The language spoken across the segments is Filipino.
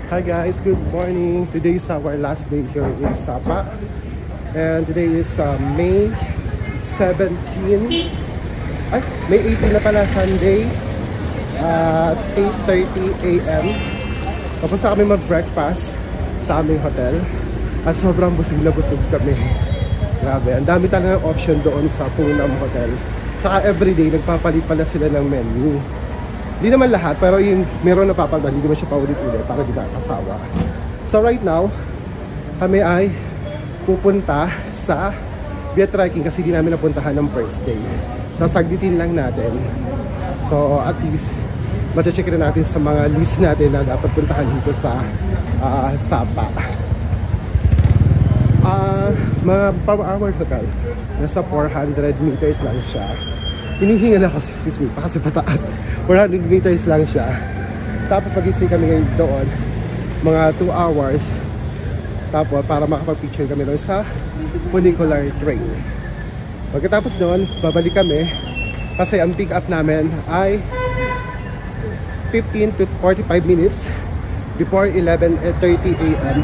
Hi guys, good morning. Today is our last day here in Sapa. And today is May 17. Ay, May 18 na pala, Sunday. At 8:30 AM. Tapos na kami mag-breakfast sa aming hotel. At sobrang busog na busog kami. Grabe, ang dami talagang option doon sa Punam Hotel. Tsaka everyday, nagpapalit pala sila ng menu. Hindi naman lahat, pero yung meron na papagdan, hindi naman siya paulit-ulit para di nakakasawa. So right now, kami ay pupunta sa beer trekking kasi di namin napuntahan ng first day. Sasaglitin lang natin. So at least, mache-check na natin sa mga list natin na dapat puntahan dito sa Sapa. Mga per-hour hotel, nasa 400 meters lang siya. Hinihingal ako, excuse me, kasi pataas. 400 meters lang siya. Tapos mag-stay kami ngayon doon mga 2 hours. Tapos para makapag-picture kami doon sa funicular train. Pagkatapos doon, babalik kami kasi ang pick up namin ay 15 to 45 minutes before 11:30 AM.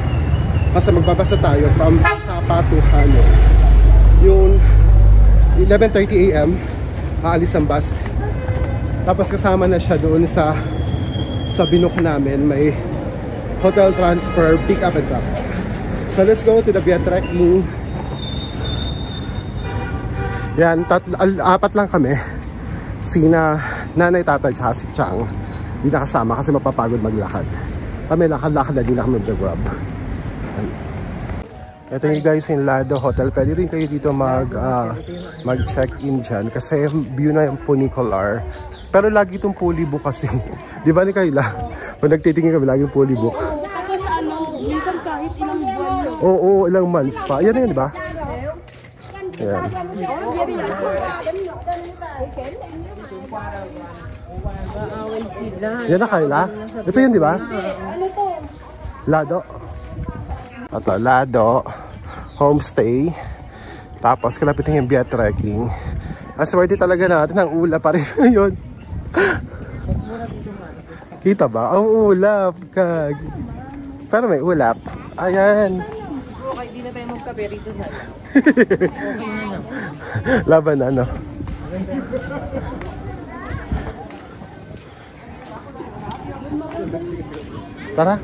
Kasi magbabasa tayo from Sapa to Hanoi. Yung 11:30 AM aalis ang bus. Tapos kasama na siya doon sa Binook namin. May hotel transfer, pick up and drop. So let's go to the beer trekking. Yan, 4 lang kami. Sina nanay, tatay, tsaka si Chang. Hindi nakasama kasi mapapagod maglakad. Kami lakad-lakad na din na kami mag-grab. Ito yung guys yung Lado Hotel. Pwede rin kayo dito mag-check-in dyan kasi view na yung funicular. Pero lagi itong fully book kasi. Di ba ni Kayla? Pag nagtitingin kami, lagi yung fully book. Tapos minsan kahit ilang buwan. Oo, ilang months pa. Yan yun, di ba? Yan. Yan na Kayla. Ito yun, di ba? Lado. Ito, Lado homestay. Tapos kalapit na yung beer trekking. Ang swerte talaga natin, ang ulap pa rin ngayon. Kita ba? Ang ulap. Pero may ulap. Ayan. Okay, di na tayo magkape rito na. Okay na. Laban na, no? Tara.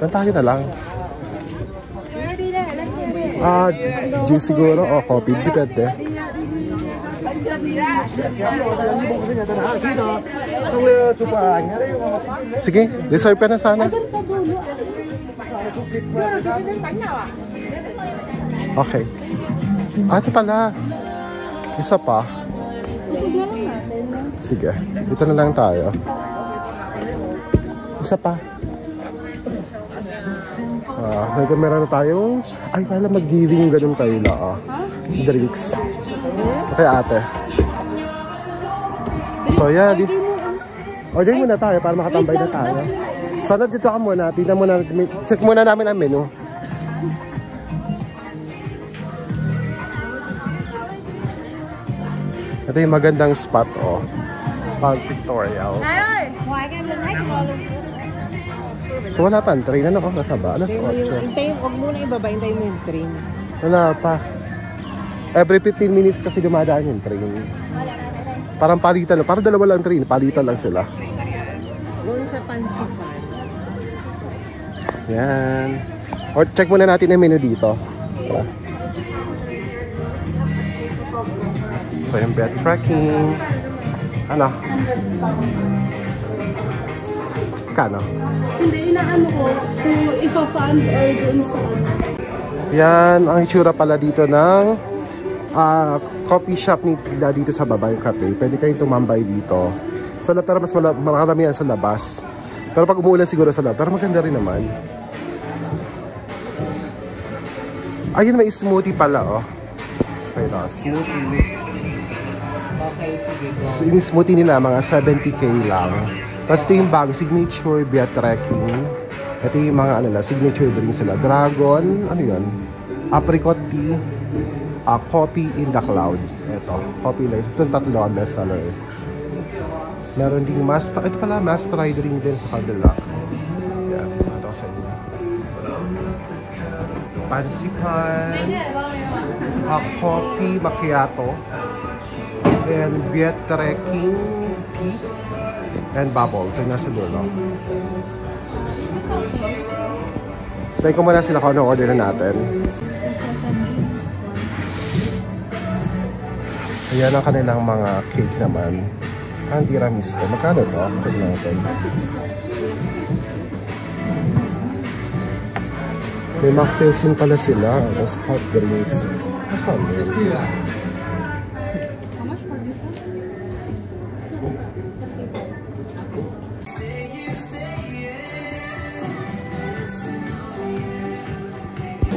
Kantahin na lang. Juice siguro o coffee. Depende. Sige, deserve ka na sana. Okay. Ito pala. Isa pa. Sige, dito na lang tayo. Isa pa. Meron na tayong ay pala mag-giving ganun kayo la drinks. Okay ate. So yeah, order muna tayo para makatambay na tayo. Sana dito ka muna, tingnan muna, check muna namin ang menu. Ito yung magandang spot pag pictorial. So wala pa ang train. Ano ko? Nasa ba? Nasa 8. Huwag muna ibaba. Hintayin mo yung train. Wala pa. Every 15 minutes kasi dumadaan yung train. Parang palitan. Parang dalawa lang train. Palitan lang sila. Doon sa Pansipan. Yan. Or check muna natin yung menu dito. So yung beer trekking. Ano? Kano? Hindi, inaano ko kung ipa-fund or dun sa Yan, ang itsura pala dito ng coffee shop ni Tila dito sa baba yung cafe. Pwede kayong tumambay dito. Pero mas marami yan sa labas. Pero pag umuulan siguro sa labas. Pero maganda rin naman. Ayun, may smoothie pala Okay na, smoothie. Okay, sige. So, yung smoothie nila, mga 70k lang. Tapos ito yung bag, signature beer trekking. Ito yung mga signature drinks sila. Dragon, ano yun? Apricot tea, coffee in the clouds. Ito, coffee life. Ito yung 3 ang bestseller. Meron ding ito pala, must try drink din sa kabila. Yan. pansikan, coffee macchiato, and Viet trekking tea, and bubble. Ito na sa dulo. Try ko muna sila kung ano order na natin. Ayan ang kanilang mga cake naman. Ang tiramisu. Magkano ito? Tignan natin. May mocktailsin pala sila. Tapos hot drinks. Saan yun?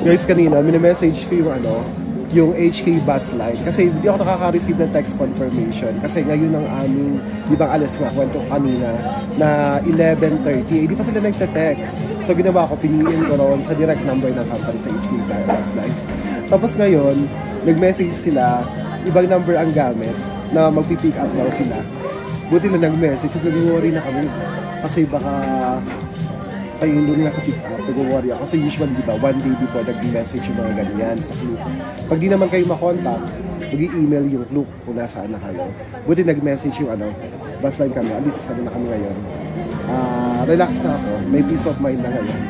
Guys, kanina, mini-message ko yung HK bus line. Kasi hindi ako nakaka-receive ng text confirmation. Kasi ngayon ang aming, di ba alas nga, kwento kanina, na 11:30. Hindi pa sila nagte-text. So ginawa ko, piniin ko roon sa direct number ng company sa HK bus lines. Tapos ngayon, nag-message sila, ibang number ang gamit, na magpipick up daw sila. Buti na nag-message, kasi nag-worry na kami. Kasi baka ay doon nga sa pick up, nag-worry ako. Kasi usually, di ba, one day before nag-message yung mga ganyan sa Klook. Pag di naman kayo makontak, mag-i-email yung Klook kung nasaan na kayo. Buti nag-message yung bus line kami. At least, na kami ngayon. Relax na ako. May peace of mind na ngayon.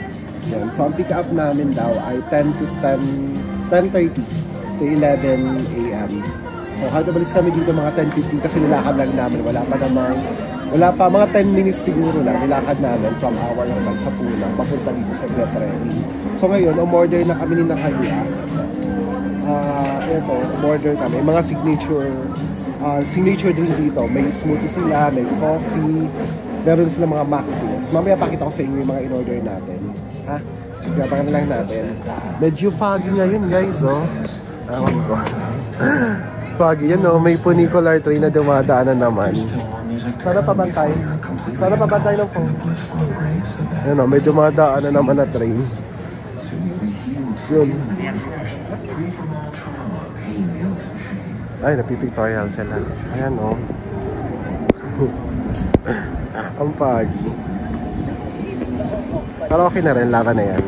Yan. So, ang pick up namin daw ay 10:30 to 11 a.m. So, hagdabalis kami dito mga 10:15 kasi nilakad lang namin. Wala pa, mga 10 minutes siguro lang, nilakad namin from our naman sa Puna, papunta dito sa Viet Trekking. So ngayon, umorder na kami ni Nakalia. Ito, umorder kami. Mga signature drink dito. May smoothie sila, may coffee, meron sila mga mocktails. Mamaya pakita ko sa inyo yung mga in-order natin. Ha? Siyapakan lang natin. Medyo foggy ngayon guys, oh. Ewan ko. Foggy yan, oh. May funicular train na dumadaan na naman. Sana pabantay. Sana pabantay ng phone. Ayan o, may dumadaan na naman na train. Yun. Ay, napipictorial sila. Ayan o. Ang pagi. Pero okay na rin, laban na yan.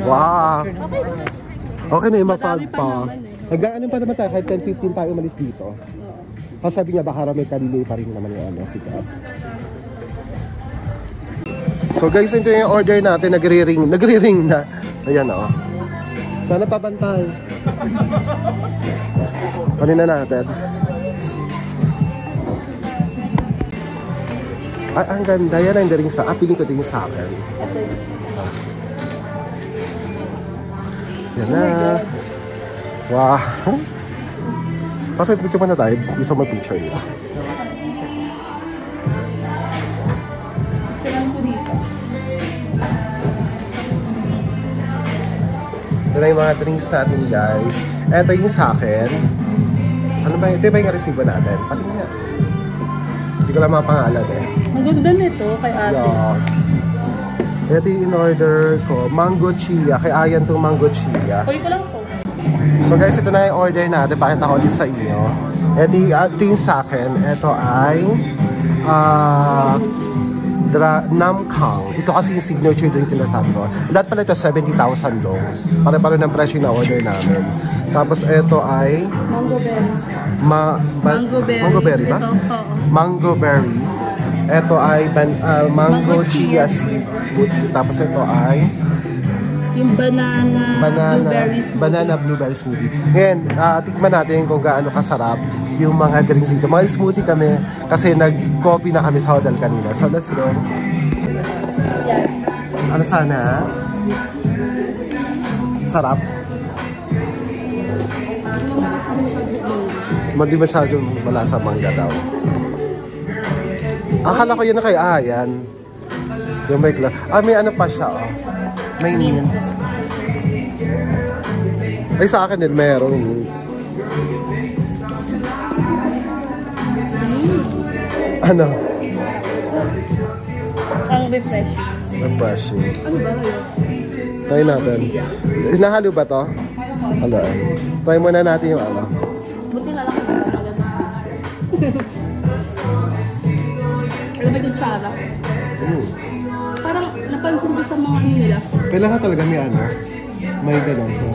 Wow! Okay na yung mapag pa. Hanggang pa naman tayo, kahit 10:15 tayo umalis dito. Kasi sabi niya baka may delay pa rin naman yung pick up. So guys, ito yung order natin, nagre-ring na. Ayan o. Sana pabantay. Panin na natin. Ay, ang ganda. Yan ang daring sa, piling ko din sa akin. Yan na. Wow. Bakit picture mo na tayo? Gusto mo picture yun. Ito na yung mga drinks natin guys. Ito yung sa akin. Ano ba yun? Ito ba yung resibo natin? Paling nga. Hindi ko lang mga pangalan eh. Ang ganda nito kay ate. Yeah. Ito yung in-order ko. Mango chia. Kay Ayan itong mango chia. Kunin ko lang po. So guys, ito na yung order natin. Pakita ko ulit sa inyo. Ito yung sa akin. Ito ay Namkang. Ito kasi yung signature drink na sabi ko. Lahat pala ito 70,000 long. Pare-pare ng presyo na order namin. Tapos ito ay Mango berry. Mango berry ba? Ito, Mango berry. Ito ay mango chia smoothie. Tapos ito ay yung banana blueberry smoothie. Ngayon, tikman natin kung gaano kasarap yung mga drinks dito. Mga smoothie kami kasi nag-coffee na kami sa hotel kanina. So let's go. Ano sana? Sarap? Hindi masyado malasa mangga daw. Akala ko yun na kay Ayan. Yung may may ano pa siya, oh. May mint. Ay, sa akin din meron. Ano? Ang refreshing. Refreshing. Ano ba yun? Try natin. Hinahalo ba to? Hala. Try muna natin yung ano. Buti na lang yung alam mo yung tsara. Parang napansin ko sa mga ano nila. Kailangan talaga may ano, may gano'n. So.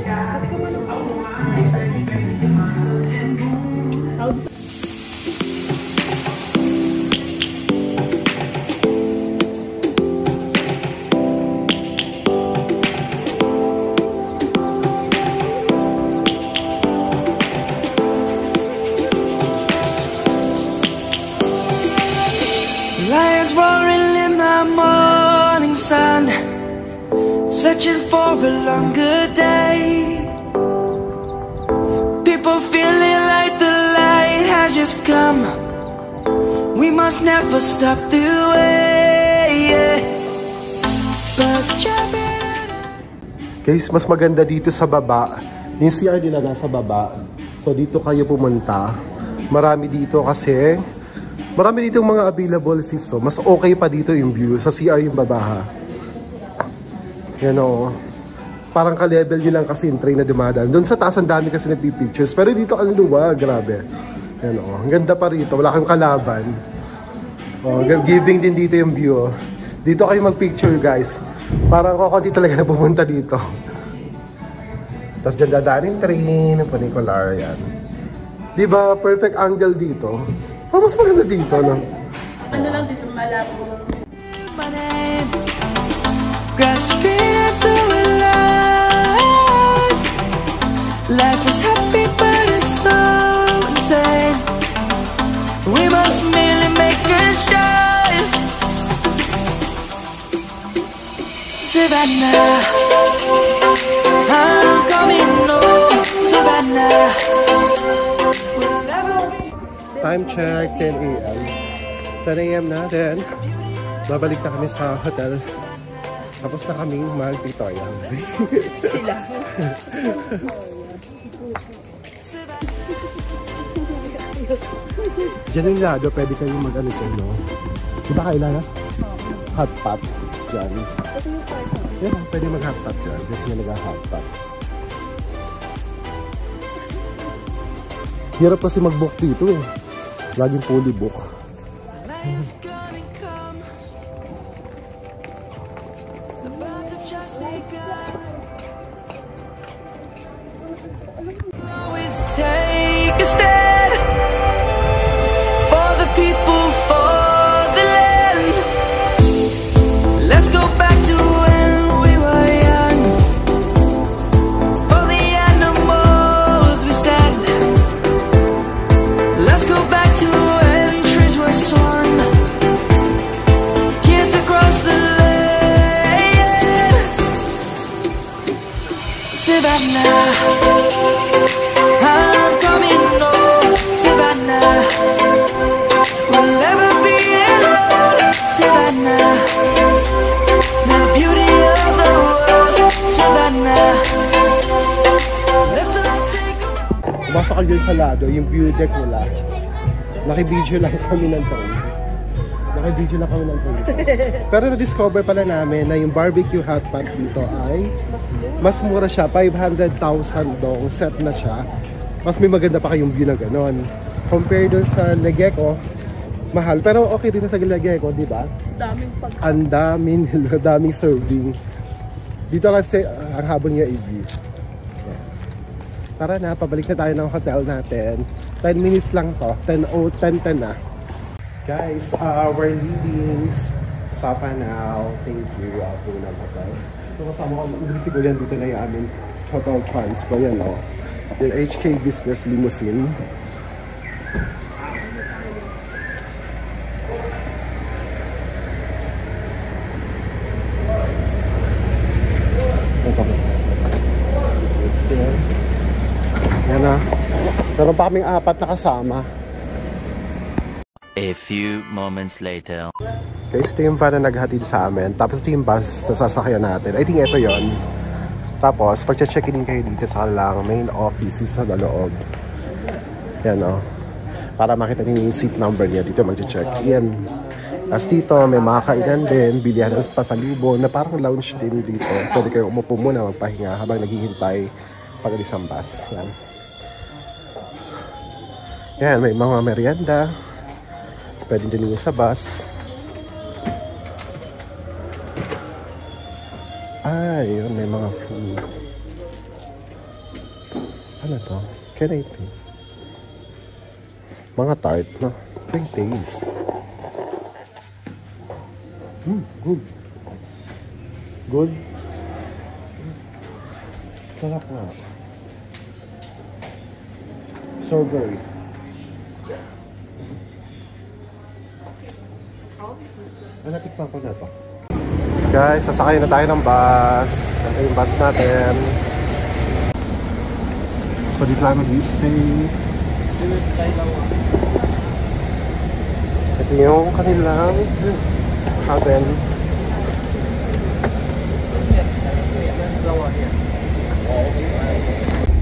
Lions roaring in the morning sun, searching for a longer day. People feeling like the light has just come. We must never stop the way. Birds chirping. Guys, mas maganda dito sa baba. Yung CR nila nasa baba. So dito kayo pumunta. Marami dito kasi marami dito mga available seats. So mas okay pa dito yung view. Sa CR yung babaha. Yan o. Parang ka-level nyo lang kasi yung train na dumadaan. Doon sa taas ang dami kasi nagpipictures. Pero dito ang luwag. Grabe. Yan o. Ang ganda pa rito. Wala kang kalaban. O, giving din dito yung view. Dito kayo mag-picture guys. Parang kukunti talaga na pumunta dito. Tapos dyan dadaanin train. Funicular. Yan. Diba? Perfect angle dito. Oh, mas maganda dito, no? Ano lang dito, malabo. My name, grasping into a life. Life is happy, but it's so insane. We must merely make a start. Savannah, I'm coming home. Savannah. Time check, 10 a.m. 10 a.m. na, then babalik na kami sa hotel. Tapos na kaming mag-tutorial. Sila. Diyan yung lado, pwede kayong mag-ano dyan, no? Diba kailangan? Hot pot. Dyan. Yan, pwede mag-hot pot dyan. Kasi nga nag-hot pot. Hirap kasi mag-book dito eh. Laging fully book. Lions gonna come. The birds have just begun. Always take a stand for the people, for the land. Let's go back to when we were young. For the animals we stand. Let's go back to when trees were swung. Kids across the lane. Savannah, I'm coming home. Savannah, we'll never be alone. Savannah, the beauty of the world. Savannah, let's all take a Basta kayo sa lado, yung view deck nila. Naki-video lang kami ng train. Naki-video lang kami ng train. Pero na-discover pala namin na yung barbecue hot pot dito ay mas mura siya. 500,000 dong set na siya. Mas may maganda pa kayong view na ganon. Compare dun sa Legeco, mahal. Pero okay din sa Legeco, di ba? Daming pag... Ang daming serving. Dito kasi ang habol niya i-view. Tara na, pabalik na tayo ng hotel natin. 10 minutes lang to. 10 na. Guys, we're leaving Sapa now. Thank you, Punang Hotel. So, kasama ko, si Kuya dito na yung aming hotel transfer. Yan, o. Yung HK Business Limousine. Yan na. Meron pa kaming 4 na kasama. A few moments later. Guys, ito yung van na naghatid sa amin. Tapos ito yung bus na sasakyan natin. I think ito yon. Tapos, pag-check-in din kayo dito sa lang main office sa loob. Yan o. Para makita niyo yung seat number niya. Dito mag-check-in. As dito, may mga kainan din. Bilihan ng pasalubong na parang lounge din dito. Pwede kayo umupo muna, magpahinga habang naghihintay pag-alis ang bus. Yan. Yan, may mga merienda. Pwede din yung sa bus. Yun, may mga food. Ano to? Can I take? Mga tart, no? May taste. Good. Good. Sarap nga. Strawberry. Natikman ko na to. Guys, sasakay na tayo ng bus. Ito yung bus natin. So, dito lang mag-stay. Ito yung kanilang cabin.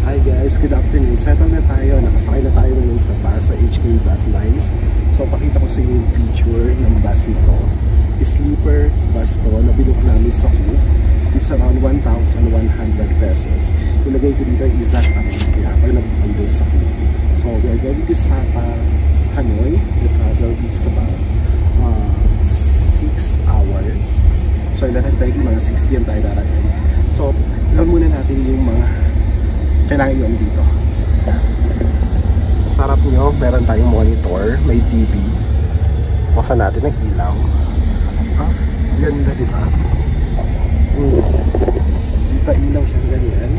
Hi guys, good afternoon. Settle na tayo. Nakasakay na tayo ngayon sa bus, sa HK Bus Lines. So, pakita ko sa inyo yung feature ng bus nito. Sleeper bus to na binook namin sa Cook. It's around 1,100 pesos. Ilagay ko dito yung exact amount kaya pag nag-bundle sa Cook. So we are going to Sapa, Hanoi. The travel is about 6 hours. So 11:30, mga 6 p.m. tayo darating. So ilan muna natin yung mga kailangan yun dito. Sa harap nyo, meron tayong monitor, may TV. Buksan natin ang ilaw. Ganda, diba? Dito ilaw siyang ganyan.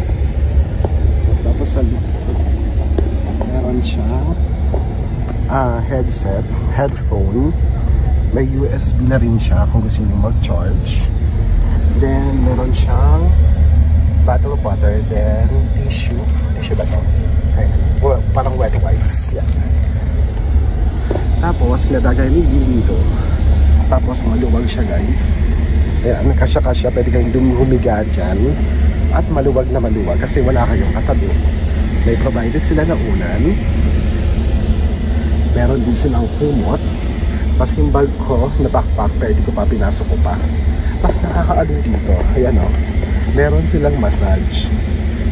Tapos sa likod, meron siyang headset, headphone. May USB na rin siya kung gusto nyo mag-charge. Then, meron siyang bottle of water. Then, tissue. Tissue ba ito? Well, parang wet wipes. Yan. Tapos, may dagay dito. Tapos maluwag siya guys. Ayan, kasya-kasya. Pwede kayong humiga dyan. At maluwag na maluwag kasi wala kayong katabi. May provided sila na unan. Meron din silang kumot. Tapos yung bag ko na backpack, pwede ko pa, pinasok ko pa. Tapos nakakaano dito. Ayan o. Meron silang massage.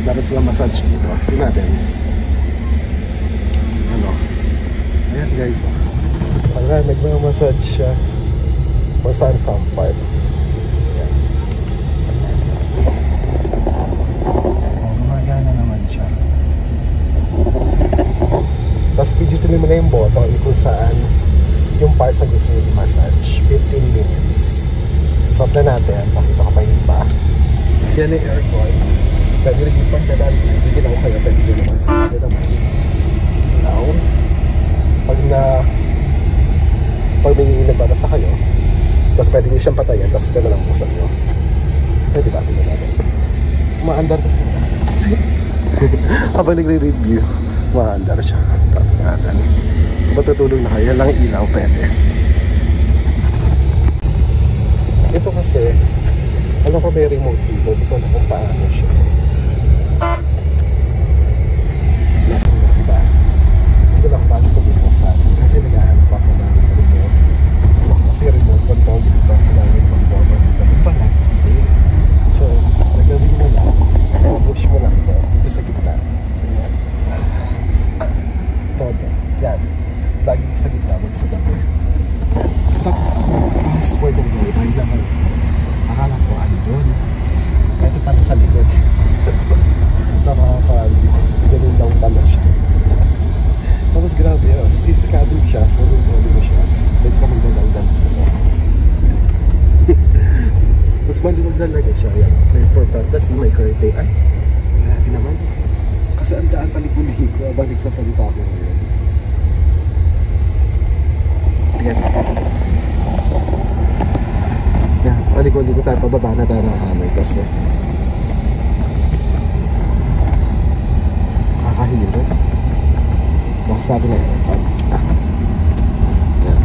Meron silang massage dito. Yun natin. Ano. Ayan guys o. Ayan, nagmamassage siya. Masan sa part. Yan. Gumagana naman siya. Tapos pijutin mo na yung button kung saan yung part sa gusto nyo i-massage. 15 minutes. Stop na natin. Pakita ko pa yung iba. Yan yung aircon. Pwede rin yung pagdadan. Bigyan ako kayo. Pwede nyo naman sa akin naman. Ilaw. Pag may nagbabasa kayo, tapos pwede nyo siyang patayan, tapos ito na lang pusan nyo. Pwede ba? Tingnan natin. Maandar kasi kasi. Habang nagre-review, maandar siya. Tapos natin. Matutulog na kayo. Yan lang ilaw, pwede. Ito kasi, alam ko may remote dito. Hindi ko alam kung paano siya. Diba? Hindi ko lang paano ito buksan. Kasi nag-ahanap ako ng remote. Kasi remote control dito. Kailangan yung control dito. Ito pala. So, nagawin mo lang. Push mo lang ito. Dito sa gitna. Ayan. Todo. Yan. Lagi sa gitna. Sa gabi. Tapos, password ng wifi naman. Akala ko ano yun. Ito pala sa likod. Nakakakali. Ganun lang pala siya. Tapos grabe yun. Seats cabin siya. Solid mo siya. Pwede ka magdadagdag dito. Mas maliwag na lang siya. Yan. May for privacy, may curtain. Ay, grabe naman. Kasi ang daan palikulihin ko habang nagsasalita ko ngayon. Ayan. Yan. Palikulihin ko tayo. Pababa na tayo ng hanay kasi kakahilin. Nasa atin na yun. Yan.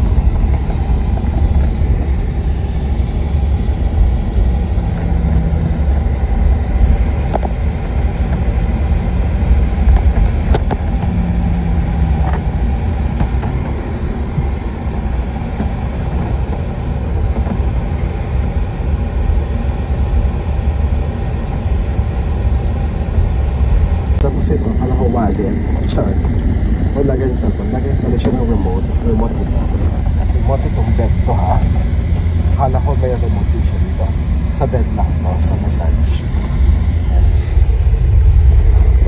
Tapos ito, akala ko wallet. Char. O lagay sa cellphone. Lagay pala siya ng remote. Remote ito. Remote itong bed to ha. Akala ko may remote din siya dito. Sa bed lang to, sa massage.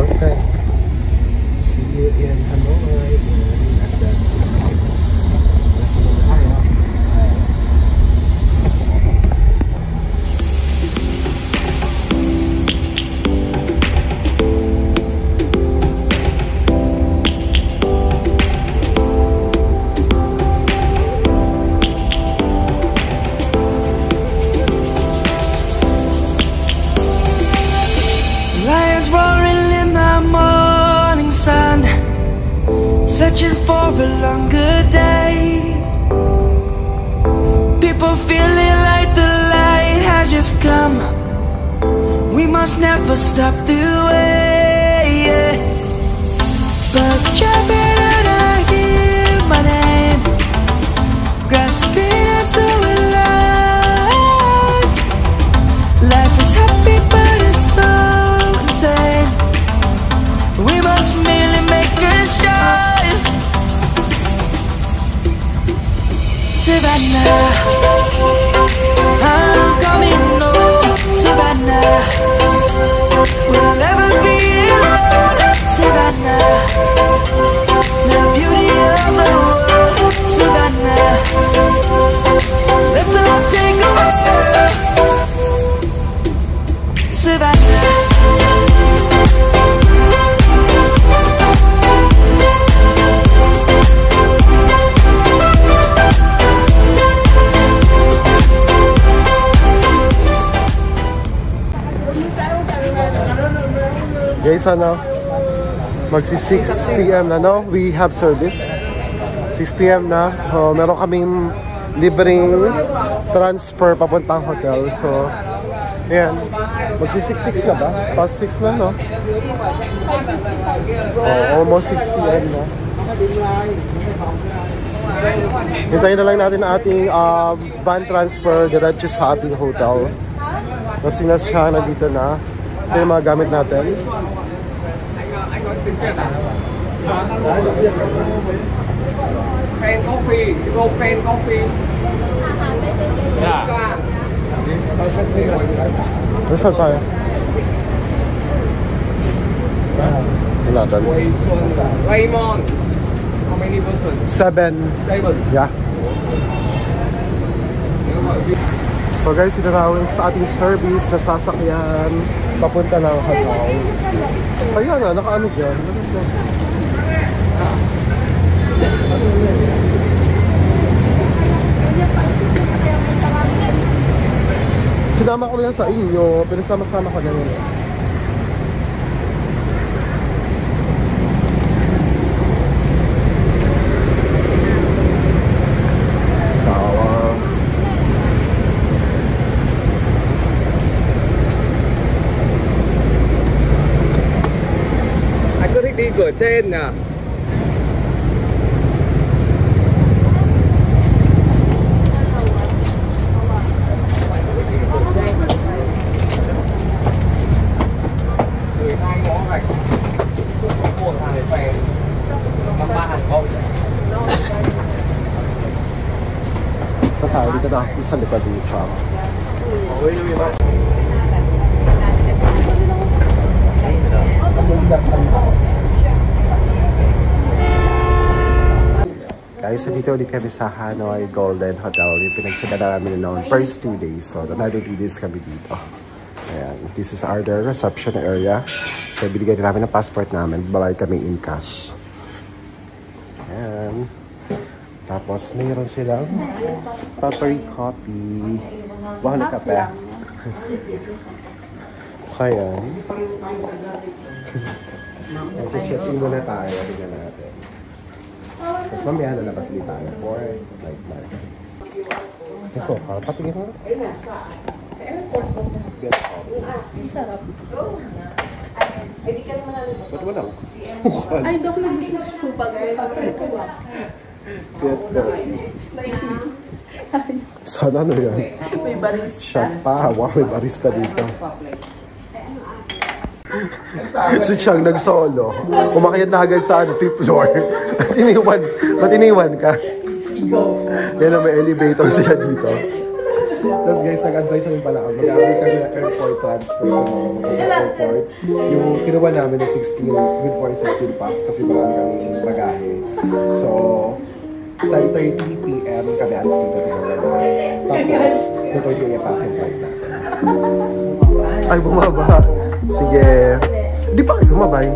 Perfect. See you in Hanoi in less than 6 hours. Let's go to Hanoi. Searching for a longer day. People feeling like the light has just come. We must never stop the way, yeah. Birds jumping and I hear my name, grasping into a life. Life is happy but it's so insane. We must merely make a start. Savannah, I'm coming home. Savannah, we'll never be alone. Savannah, the beauty of the world. Savannah, let's all take a walk. Savannah. Guys, ano, magsi 6 PM na, no? We have service. 6 PM na. Meron kaming libreng transfer papuntang hotel. So, ayan. Magsi 6 na ba? Past 6 na, no? Almost 6 PM na. Hintayin na lang natin ang ating van transfer diretso sa ating hotel. Kasi na siya nandito na. Ito yung mga gamit natin. Fan coffee, you go fan coffee. Yeah. Nasaan tayo? Wala tayo. Raymond. How many person? 7. 7. Yeah. So guys, ito na sa ating service na sasakyan papunta ng hotel. Ayan na, nakaano dyan. Sinama ko na yan sa inyo, pero sama-sama ko na yun. Đi cửa trên nè. Sa tayo dito na, isang likod dito siya. Guys, dito ulit kami sa Hanoi Golden Hotel. Yung pinag-check na namin noon. First 2 days. So, another 2 days kami dito. Ayan. This is our reception area. So, binigay din namin ang passport namin. Balay kami in cash. Ayan. Tapos, mayroon silang papery copy. Wow, na kape. So, ayan. Check-in muna tayo. Tingnan natin. Tapos mamaya lalabas ulit tayo for night market. So, patingin mo. Ba't wala? Ay, Dok, nag-business ko pag Sana ano yan? May barista. Shot pa. Wow, may barista dito. Si Chang nag-solo. Umakyat na agad sa 5th floor. Ba't iniwan ka? Yan na, may elevator sila dito. Tapos guys, nag-advise namin pala ako. Mag-aabot kami ng airport transfer kung airport. Yung kinuha namin ng 16, good for 16 pass kasi marami kami bagahe. So, 10:30 PM kami alis dito sa Tapos, 2:30 AM pass yung flight natin. Ay, bumaba. Sige. Di pa kayo sumabay.